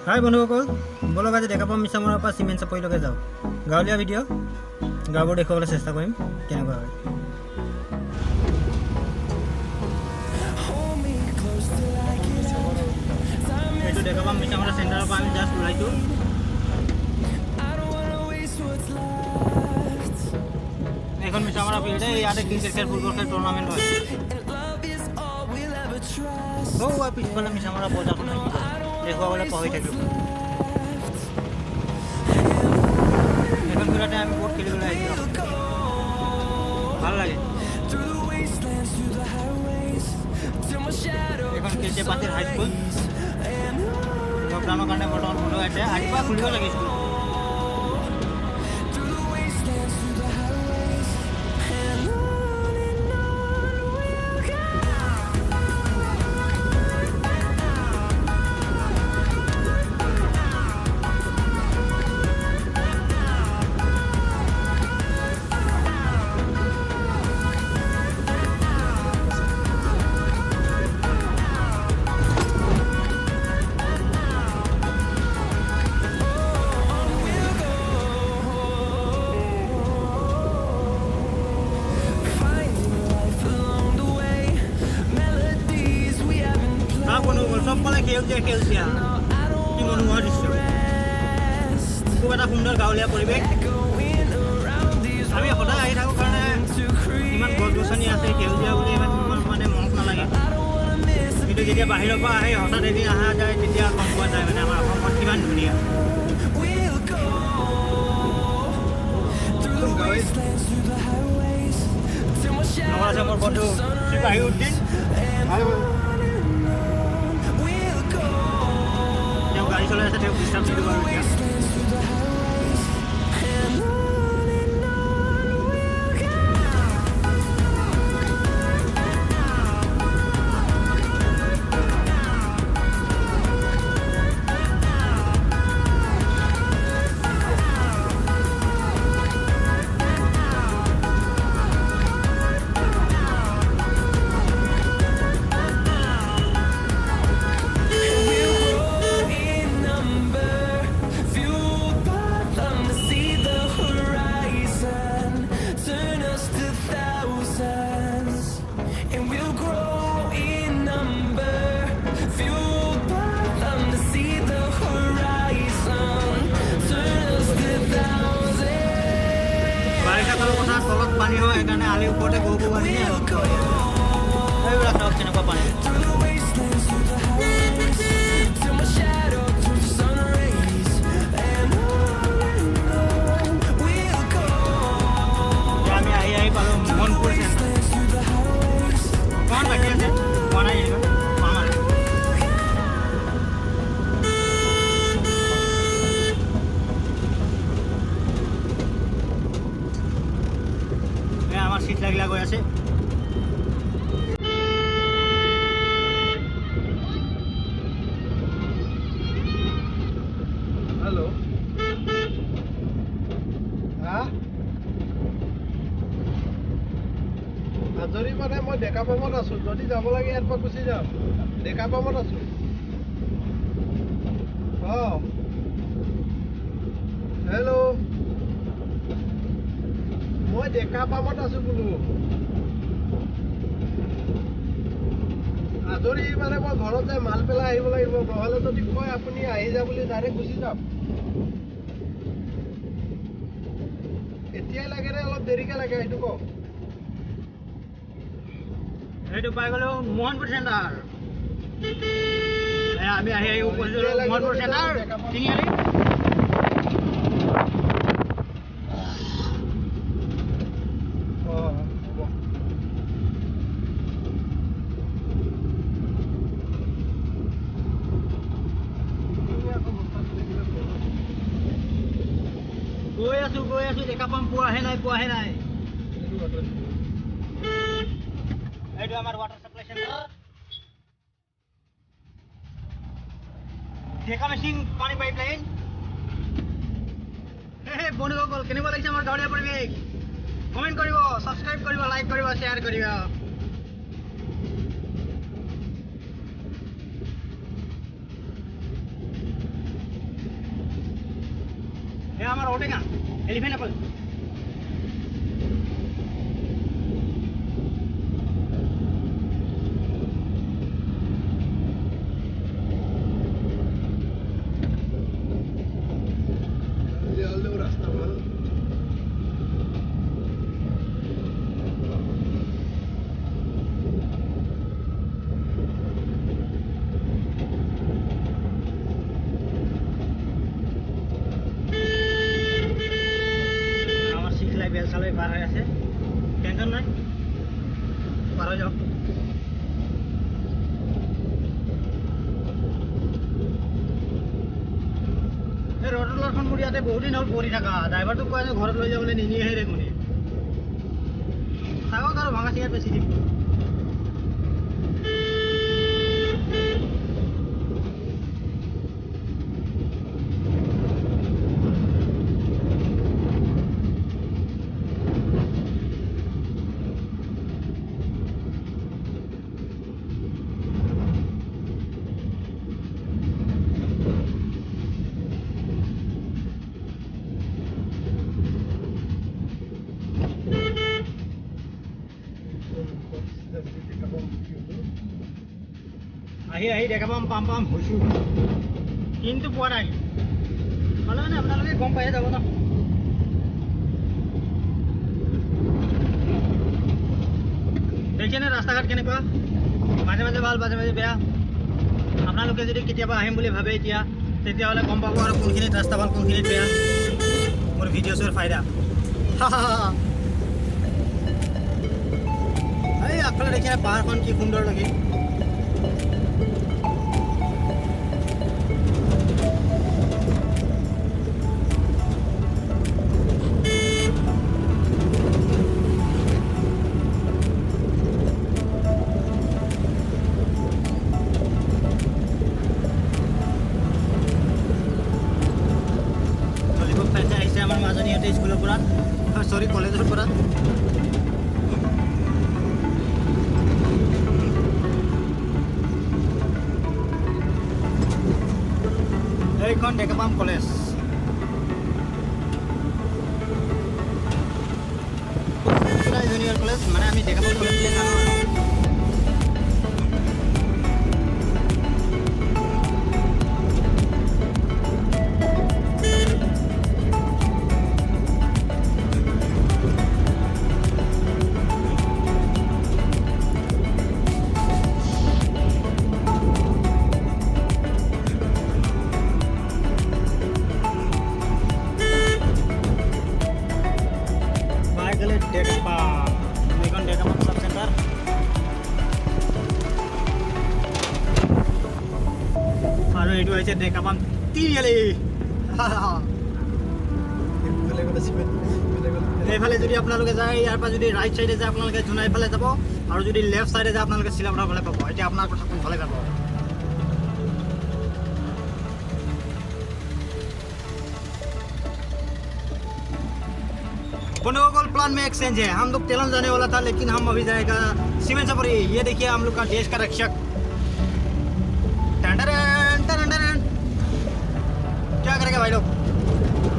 হাই বন্ধুসকল, বলক আজি দেখা পাম মিছামৰাৰ পৰা চিমেণ্ট চাপৰিলৈকে যাওঁ। গাঁৱলীয়া ভিডিঅ' গাঁওবোৰ দেখুৱাবলৈ চেষ্টা কৰিম কেনেকুৱা হয়। এইটো দেখা পাম মিছামৰা চেণ্টাৰৰ পৰা আমি জাষ্ট ওলাইছোঁ। এখন মিছামৰা ফিল্ডে ইয়াতে ক্ৰিকেট খেল, ফুটবল খেল টুৰ্ণামেণ্ট হয়। পিছফালে মিছামৰা বজাৰখন দেখুৱাবলৈ পাহৰি থাকিলোঁ। এখন ফিল্ডতে আমি বহুত খেলিবলৈ আহিছোঁ, ভাল লাগে। এখন কেচে পাতিৰ হাইস্কুল লকডাউনৰ কাৰণে বৰ্তমান বন্ধ আছে, আজিৰ পৰা খুলিব লাগে স্কুল। চবফালে সেউজীয়া সেউজীয়া, কি মনোমোহা দৃশ্য, খুব এটা সুন্দৰ গাঁৱলীয়া পৰিৱেশ। আমি সদায় আহি থাকোঁ কাৰণে ইমান গছ গছনি আছে, সেউজীয়া বুলি ইমান মানে মনত নালাগে, কিন্তু যেতিয়া বাহিৰৰ পৰা আহি হঠাৎ এদিন অহা যায় তেতিয়া গম পোৱা যায় মানে আমাৰ অসমখন কিমান ধুনীয়া। লগত আছে মোৰ বন্ধু শ্ৰীবাহিউদ্দিন, গাড়ী চলাই আছে, তেওঁক ডিষ্টাৰ্ব নিদিব আৰু এতিয়া। তলত পানী হয়, সেইকাৰণে আলিৰ ওপৰতে গৰু বান্ধি এইবিলাক ধৰক কেনেকুৱা পানী। আমি আহি আহি পালোঁ মনপুৰ চেণ্টাৰ। অকণমান বাকী আছে, পোৱা নাই যেনিবা, পাম আৰু। আমাৰ সিট লাগিলা গৈ আছে। হেল্ল' আজৰি মানে মই ডেকাপামত আছোঁ, যদি যাব লাগে ইয়াৰ পৰা গুচি যাম। ডেকাপামত আছোঁ। হেল্ল', মই ডেকাপামত আছোঁ বোলো। আজৰি মানে মই ঘৰত যাই মাল পেলাই আহিব লাগিব, নহ'লে যদি কয় আপুনি আহি যা বুলি ডাইৰেক্ট গুচি যাম। এতিয়াই লাগে নে অলপ দেৰিকে লাগে সেইটো কওক। সেইটো পাই গ'লো মোহনপুৰ চেণ্টাৰ। আমি আহি আহি উপস্থিত মোহনপুৰ চেণ্টাৰ তিনিআলি। গৈ আছোঁ দেখা পাম, পোৱাহে নাই। এইটো আমাৰ ৱাটাৰ সাপ্লাই চেণ্টাৰ। ঢেকা মেচিন, পানী পাইপ লাইন। বন্ধুসকল, কেনেকুৱা লাগিছে আমাৰ গাঁৱলীয়া পৰিৱেশ? কমেণ্ট কৰিব, ছাবস্ক্ৰাইব কৰিব, লাইক কৰিব, শ্বেয়াৰ কৰিব। এয়া আমাৰ ঔটেঙা এলিফেণ্ট এপল ৰাস্তা ভালো বেল চালৈ পাৰ হৈ আছে টেনশ্যন নাই পাৰ হৈ যাওক এই ৰডলাৰখন মোৰ ইয়াতে বহুত দিন হ'ল পৰি থকা ড্ৰাইভাৰটোক কয় যে ঘৰত লৈ যাবলৈ নিনিয়েহে দেখোন থাকক আৰু ভাঙা চিঙাত বেছি দিম আহি আহি দেখা পাম পাম হৈছোঁ কিন্তু পোৱা নাই পালে মানে আপোনালোকে গম পায়ে যাব ন দেখিছেনে ৰাস্তা ঘাট কেনেকুৱা মাজে মাজে ভাল মাজে মাজে বেয়া আপোনালোকে যদি কেতিয়াবা আহিম বুলি ভাবে এতিয়া তেতিয়াহ'লে গম পাব আৰু কোনখিনিত ৰাস্তা ভাল কোনখিনিত বেয়া মোৰ ভিডিঅ'ছৰ ফাইদা এই আগফালে দেখিছে পাহাৰখন কি সুন্দৰ লাগে আমাৰ মাজনীহঁতে স্কুলৰ পৰা সৰি কলেজৰ পৰা এইখন দেখা পাম কলেজ জুনিয়ৰ কলেজ মানে আমি দেখা পাম কলেজ বুলি জানো আৰু এইটো হৈছে দেখা পাম তিনিআলি এইফালে যদি আপোনালোকে যায় ইয়াৰ পৰা যদি ৰাইট চাইডে যায় আপোনালোকে জোনাইফালে যাব আৰু যদি লেফ্ট চাইডে যায় আপোনালোকে চিলাপথাৰ ফালে পাব এতিয়া আপোনাৰ কথা কোনফালে যাব बंधुओं प्लान में एक्सचेंज है हम लोग तेलंगाना जाने वाला था लेकिन हम अभी जाएगा सीमेंट सफरी ये देखिए हम लोग का देश का रक्षक क्या करेंगे भाई लोग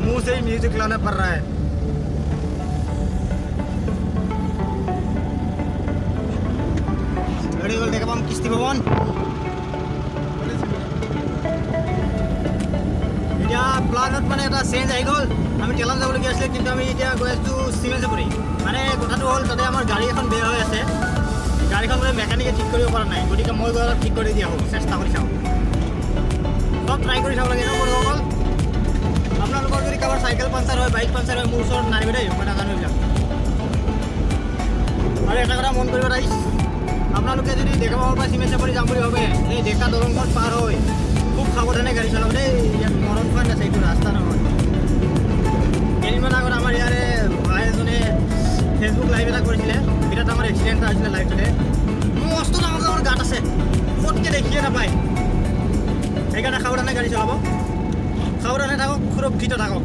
मुंह से ही म्यूजिक लाना पड़ रहा है देखा हम किस्ती भवन প্লানত মানে এটা চেঞ্জ আহি গ'ল আমি তেলান যাবলগীয়া আছিলে কিন্তু আমি এতিয়া গৈ আছোঁ চিমেণ্ট চাপৰি মানে কথাটো হ'ল তাতে আমাৰ গাড়ী এখন বেয়া হৈ আছে গাড়ীখন মানে মেকানিকে ঠিক কৰিব পৰা নাই গতিকে মই গৈ অলপ ঠিক কৰি দিয়া হ'ব চেষ্টা কৰি চাওঁ চব ট্ৰাই কৰি চাব লাগে ন বন্ধুসকল আপোনালোকৰ যদি কাৰোবাৰ চাইকেল পাঞ্চাৰ হয় বাইক পাঞ্চাৰ হয় মোৰ ওচৰত নানিব দেই মই নাজানো এইবিলাক আৰু এটা কথা মন কৰিব ৰাইজ আপোনালোকে যদি দেখা পাব পৰা চিমেণ্ট চাপৰি যাম বুলি ভাবে এই ডেকা দলংখন পাৰ হৈ খুব সাৱধানে গাড়ী চলাব দেই ইয়াত মৰণ পইণ্ট আছে এইটো ৰাস্তা নহয় কেইদিনমান আগত আমাৰ ইয়াৰে ভাই এজনে ফেচবুক লাইভ এটা কৰিছিলে বিৰাট আমাৰ এক্সিডেণ্ট এটা হৈছিলে লাইভটোতে মস্ত ডাঙৰ ডাঙৰ গাঁত আছে ফটকৈ দেখিয়ে নাপায় সেইকাৰণে সাৱধানে গাড়ী চলাব সাৱধানে থাকক সুৰক্ষিত থাকক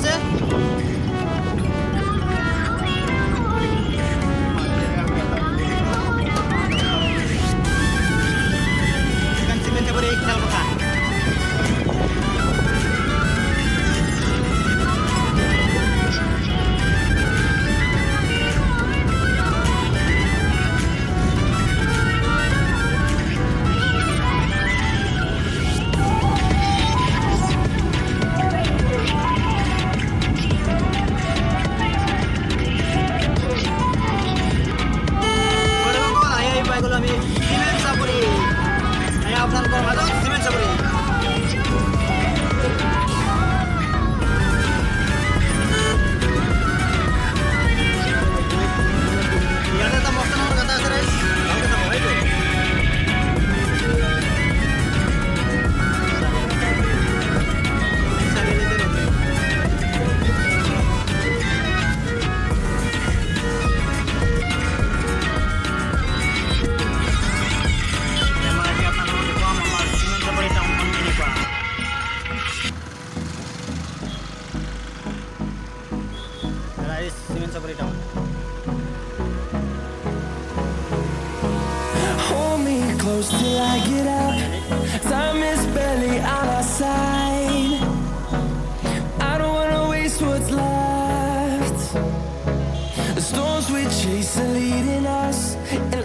আছে এখান সিমেন্টে কৰে এই খেয়াল কথা আমি সিমেন্ট চাপড়ি আপোনালোকৰ মাজত সিমেন্ট চাপড়ি ইয়াতে এটা মস্ত ডাঙৰ গাঁথা আছে ৰাইজ ভালকে চাব সেইটো সিমেন্ট চাপড়ি town Hold me close till I get out. Time is barely on our side. I don't wanna waste what's left. The storms we chase are leading us, and